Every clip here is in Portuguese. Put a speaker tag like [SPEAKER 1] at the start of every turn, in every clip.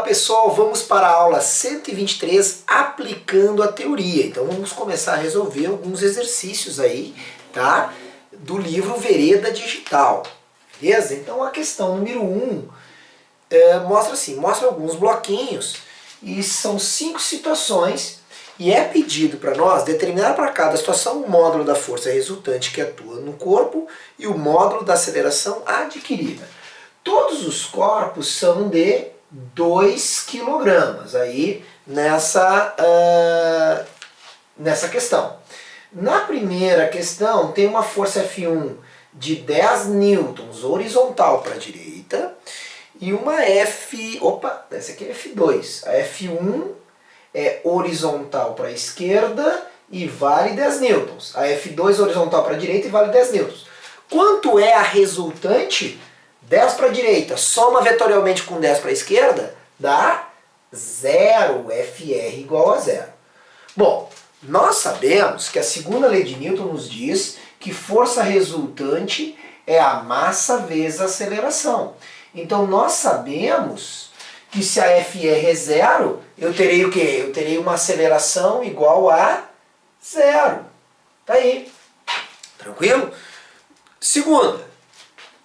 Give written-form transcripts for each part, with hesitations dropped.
[SPEAKER 1] Olá pessoal, vamos para a aula 123, aplicando a teoria. Então vamos começar a resolver alguns exercícios aí, tá? Do livro Vereda Digital, beleza? Então a questão número 1 mostra alguns bloquinhos e são 5 situações e é pedido para nós determinar para cada situação o módulo da força resultante que atua no corpo e o módulo da aceleração adquirida. Todos os corpos são de 2 kg aí nessa questão. Na primeira questão tem uma força F1 de 10 newtons horizontal para a direita e uma essa aqui é F2. A F1 é horizontal para a esquerda e vale 10 newtons. A F2 horizontal para a direita e vale 10 newtons. Quanto é a resultante? 10 para a direita, soma vetorialmente com 10 para a esquerda, dá 0, FR igual a 0. Bom, nós sabemos que a segunda lei de Newton nos diz que força resultante é a massa vezes a aceleração. Então nós sabemos que se a FR é 0, eu terei o quê? Eu terei uma aceleração igual a 0. Tá aí. Tranquilo? Segunda,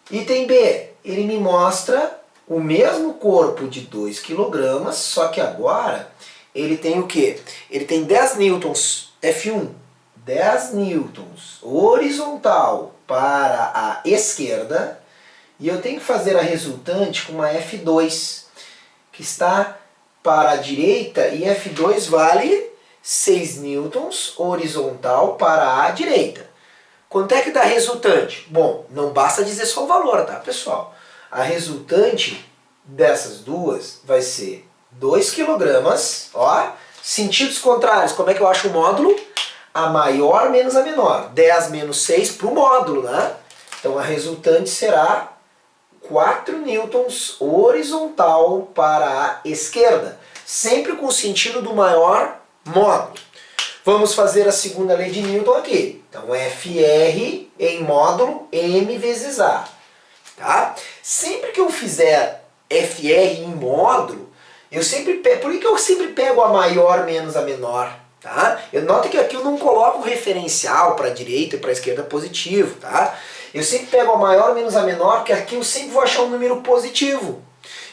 [SPEAKER 1] item B. Ele me mostra o mesmo corpo de 2 kg, só que agora ele tem o quê? Ele tem 10 newtons F1, 10 newtons horizontal para a esquerda, e eu tenho que fazer a resultante com uma F2, que está para a direita, e F2 vale 6 newtons horizontal para a direita. Quanto é que dá a resultante? Bom, não basta dizer só o valor, tá, pessoal? A resultante dessas duas vai ser 2 kg, ó, sentidos contrários, como é que eu acho o módulo? A maior menos a menor, 10 menos 6 para o módulo, né? Então a resultante será 4 newtons horizontal para a esquerda, sempre com o sentido do maior módulo. Vamos fazer a segunda lei de Newton aqui. Então FR em módulo M vezes A. Tá? Sempre que eu fizer FR em módulo, por que eu sempre pego a maior menos a menor? Tá? Nota que aqui eu não coloco o referencial para a direita e para a esquerda positivo. Tá? Eu sempre pego a maior menos a menor, porque aqui eu sempre vou achar um número positivo.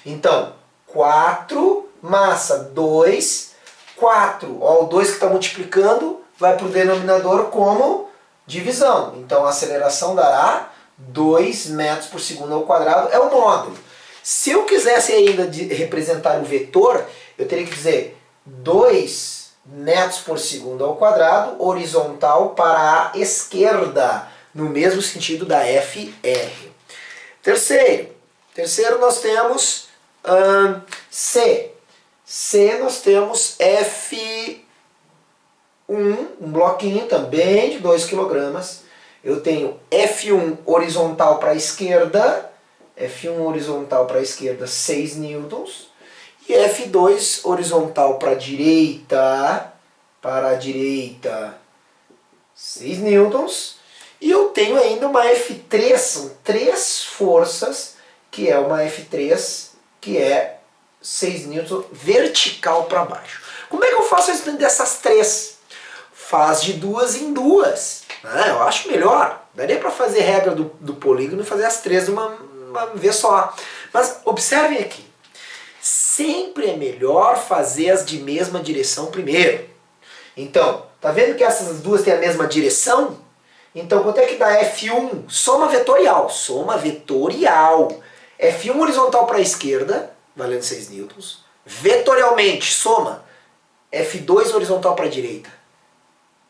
[SPEAKER 1] Então, 4, massa 2, 4, ó, o 2 que está multiplicando vai para o denominador como divisão. Então a aceleração dará 2 metros por segundo ao quadrado, é o módulo. Se eu quisesse ainda representar o vetor, eu teria que dizer 2 metros por segundo ao quadrado, horizontal para a esquerda, no mesmo sentido da FR. Terceiro nós temos C. C nós temos F1, um bloquinho também de 2 kg. Eu tenho F1 horizontal para a esquerda, F1 horizontal para a esquerda 6 newtons, e F2 horizontal para a direita, 6 newtons, e eu tenho ainda uma F3, são 3 forças, que é uma F3, que é 6 newtons vertical para baixo. Como é que eu faço a explicação dessas 3? Faz de 2 em 2. Eu acho melhor. Daria para fazer regra do polígono e fazer as 3 de uma vez só. Mas observem aqui. Sempre é melhor fazer as de mesma direção primeiro. Então, tá vendo que essas duas têm a mesma direção? Então, quanto é que dá F1? Soma vetorial. F1 horizontal para a esquerda, valendo 6 newtons. Vetorialmente, soma F2 horizontal para a direita.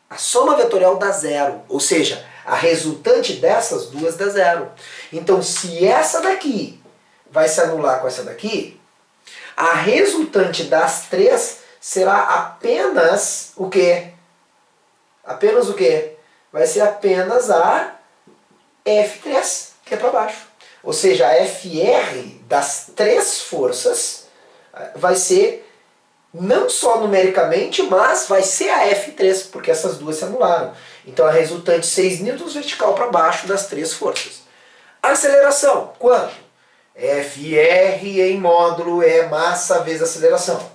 [SPEAKER 1] A soma vetorial dá 0, ou seja, a resultante dessas duas dá 0. Então, se essa daqui vai se anular com essa daqui, a resultante das 3 será apenas o quê? Apenas o quê? Vai ser apenas a F3, que é para baixo. Ou seja, a FR das 3 forças vai ser não só numericamente, mas vai ser a F3, porque essas duas se anularam. Então a resultante 6 newtons vertical para baixo das 3 forças. A aceleração, quanto? FR em módulo é massa vezes aceleração.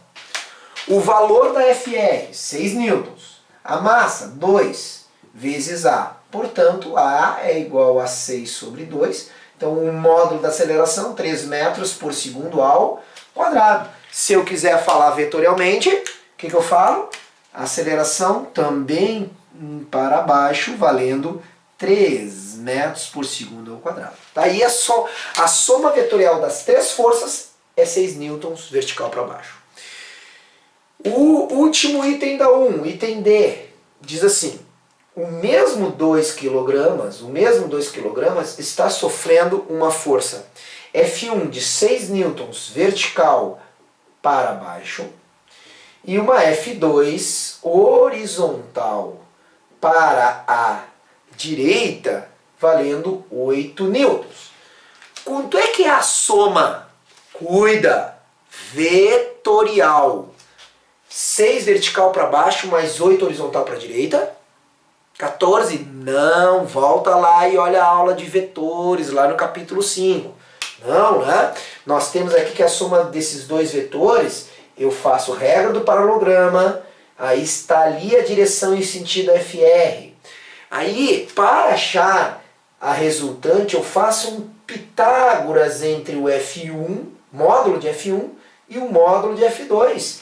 [SPEAKER 1] O valor da FR, 6 newtons. A massa, 2 vezes A. Portanto, A é igual a 6 sobre 2. Então, o módulo da aceleração, 3 metros por segundo ao quadrado. Se eu quiser falar vetorialmente, o que eu falo? A aceleração também para baixo, valendo 3 metros por segundo ao quadrado. Daí a soma vetorial das três forças é 6 newtons vertical para baixo. O último item da 1, item D, diz assim: o mesmo 2 kg está sofrendo uma força F1 de 6 newtons vertical para baixo e uma F2 horizontal para a direita, valendo 8 newtons. Quanto é que é a soma? Cuida! Vetorial. 6 vertical para baixo mais 8 horizontal para a direita. 14? Não, volta lá e olha a aula de vetores lá no capítulo 5. Não, né? Nós temos aqui que a soma desses dois vetores, eu faço regra do paralelograma, aí está ali a direção e sentido FR. Aí, para achar a resultante, eu faço um Pitágoras entre o F1, módulo de F1, e o módulo de F2.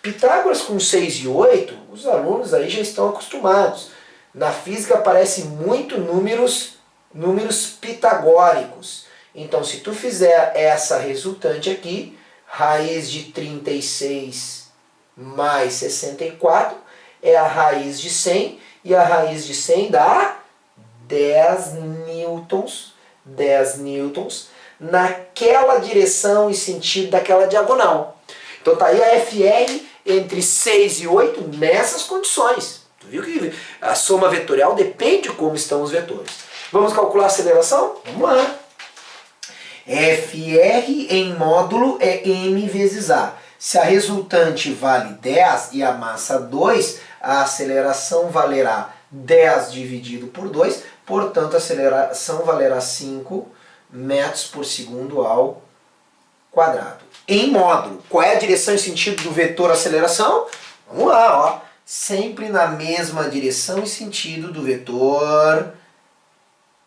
[SPEAKER 1] Pitágoras com 6 e 8, os alunos aí já estão acostumados. Na física aparecem muito números pitagóricos. Então, se tu fizer essa resultante aqui, raiz de 36 mais 64 é a raiz de 100, e a raiz de 100 dá 10 newtons naquela direção e sentido daquela diagonal. Então tá aí a FR entre 6 e 8 nessas condições. Tu viu que a soma vetorial depende de como estão os vetores. Vamos calcular a aceleração? Vamos lá. FR em módulo é m vezes A. Se a resultante vale 10 e a massa 2, a aceleração valerá 10 dividido por 2, portanto a aceleração valerá 5 metros por segundo ao quadrado. Em módulo, qual é a direção e sentido do vetor aceleração? Vamos lá, ó. Sempre na mesma direção e sentido do vetor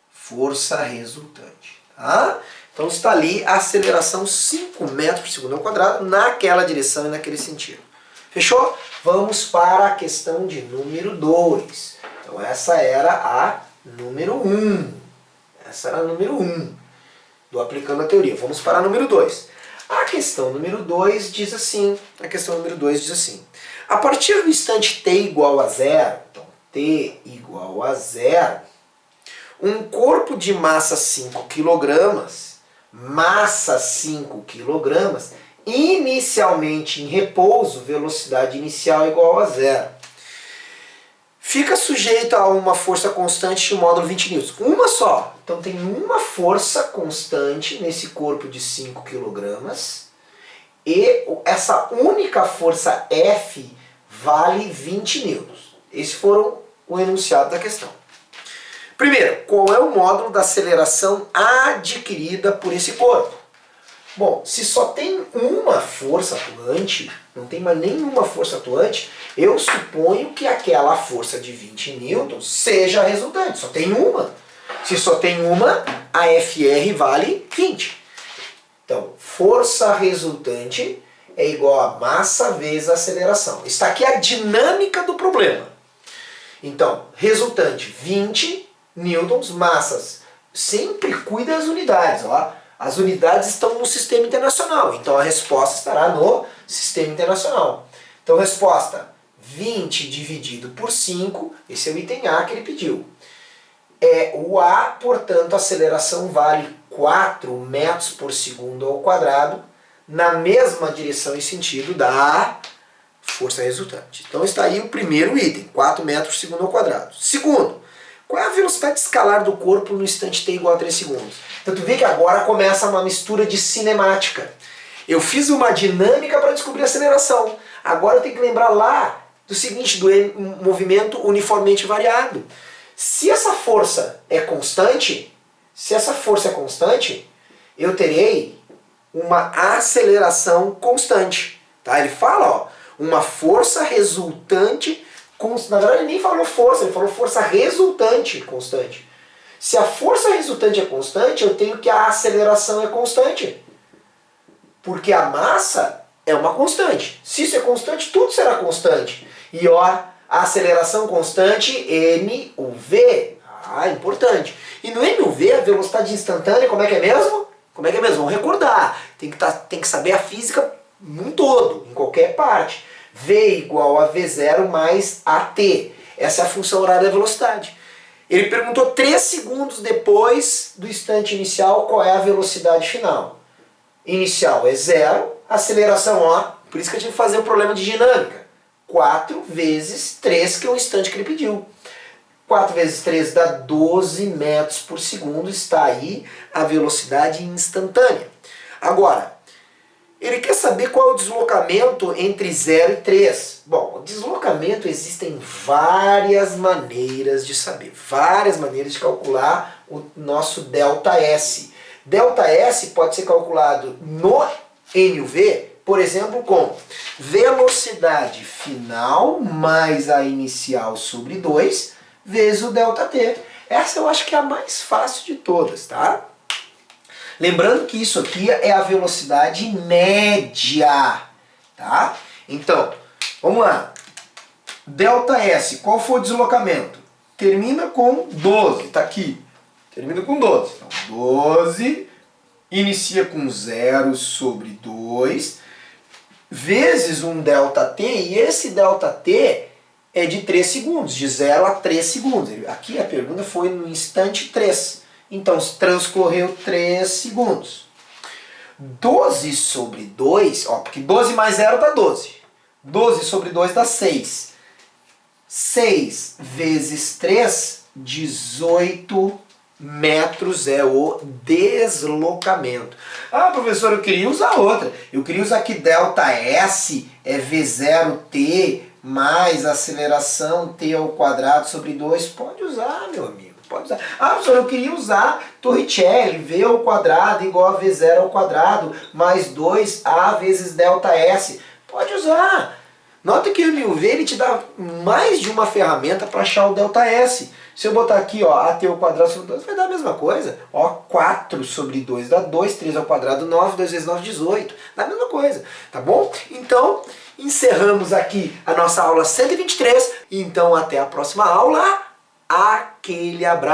[SPEAKER 1] força resultante. Tá? Então está ali a aceleração 5 metros por segundo ao quadrado naquela direção e naquele sentido. Fechou? Vamos para a questão de número 2. Então essa era a número 1. Essa era a número 1 do Aplicando a Teoria. Vamos para a número 2. A questão número 2 diz assim, a partir do instante t igual a 0, então t igual a 0, um corpo de massa 5 kg, inicialmente em repouso, velocidade inicial igual a 0. Fica sujeito a uma força constante de módulo 20 newtons. Uma só. Então tem uma força constante nesse corpo de 5 kg e essa única força F vale 20 newtons. Esses foram o enunciado da questão. Primeiro, qual é o módulo da aceleração adquirida por esse corpo? Bom, se só tem uma força atuante, não tem mais nenhuma força atuante, eu suponho que aquela força de 20 newtons seja a resultante. Só tem uma. Se só tem uma, a FR vale 20. Então, força resultante é igual a massa vezes a aceleração. Está aqui a dinâmica do problema. Então, resultante 20 newtons, massas. Sempre cuida das unidades, ó. As unidades estão no sistema internacional, então a resposta estará no sistema internacional. Então, resposta 20 dividido por 5, esse é o item A que ele pediu. É o A, portanto, a aceleração vale 4 metros por segundo ao quadrado, na mesma direção e sentido da força resultante. Então está aí o primeiro item, 4 metros por segundo ao quadrado. Segundo, qual é a velocidade escalar do corpo no instante t igual a 3 segundos? Então tu vê que agora começa uma mistura de cinemática. Eu fiz uma dinâmica para descobrir a aceleração. Agora eu tenho que lembrar lá do seguinte, do movimento uniformemente variado. Se essa força é constante, eu terei uma aceleração constante. Tá? Ele fala, ó, uma força resultante, na verdade ele nem falou força, ele falou força resultante constante. Se a força resultante é constante, eu tenho que a aceleração é constante. Porque a massa é uma constante. Se isso é constante, tudo será constante. E ó, a aceleração constante, mUv. Ah, importante. E no mUv, a velocidade instantânea, como é que é mesmo? Como é que é mesmo? Vamos recordar. Tem que saber a física num todo, em qualquer parte. V igual a V0 mais AT. Essa é a função horária da velocidade. Ele perguntou 3 segundos depois do instante inicial qual é a velocidade final. Inicial é 0, aceleração, ó, por isso que eu tive que fazer o problema de dinâmica. 4 vezes 3, que é o instante que ele pediu. 4 vezes 3 dá 12 metros por segundo, está aí a velocidade instantânea. Agora, ele quer saber qual é o deslocamento entre 0 e 3. Bom, o deslocamento existem várias maneiras de saber, várias maneiras de calcular o nosso ΔS. ΔS pode ser calculado no mUv, por exemplo, com velocidade final mais a inicial sobre 2 vezes o ΔT. Essa eu acho que é a mais fácil de todas, tá? Lembrando que isso aqui é a velocidade média, tá? Então, vamos lá. ΔS, qual foi o deslocamento? Termina com 12, tá aqui. Termina com 12. Então, 12 inicia com 0 sobre 2 vezes um ΔT, e esse ΔT é de 3 segundos, de 0 a 3 segundos. Aqui a pergunta foi no instante 3. Então, transcorreu 3 segundos. 12 sobre 2, ó, porque 12 mais 0 dá 12. 12 sobre 2 dá 6. 6 vezes 3, 18 metros é o deslocamento. Ah, professor, eu queria usar outra. Eu queria usar que ΔS é V0T mais aceleração T ao quadrado sobre 2. Pode usar, meu amigo. Pode usar. Ah, professor, eu queria usar Torricelli, V ao quadrado igual a V0 ao quadrado mais 2A vezes ΔS. Pode usar. Nota que o mUv ele te dá mais de uma ferramenta para achar o ΔS. Se eu botar aqui, ó, AT ao quadrado sobre 2, vai dar a mesma coisa. Ó, 4 sobre 2 dá 2, 3 ao quadrado 9, 2 vezes 9, 18. Dá a mesma coisa, tá bom? Então, encerramos aqui a nossa aula 123. Então, até a próxima aula. Aquele abraço.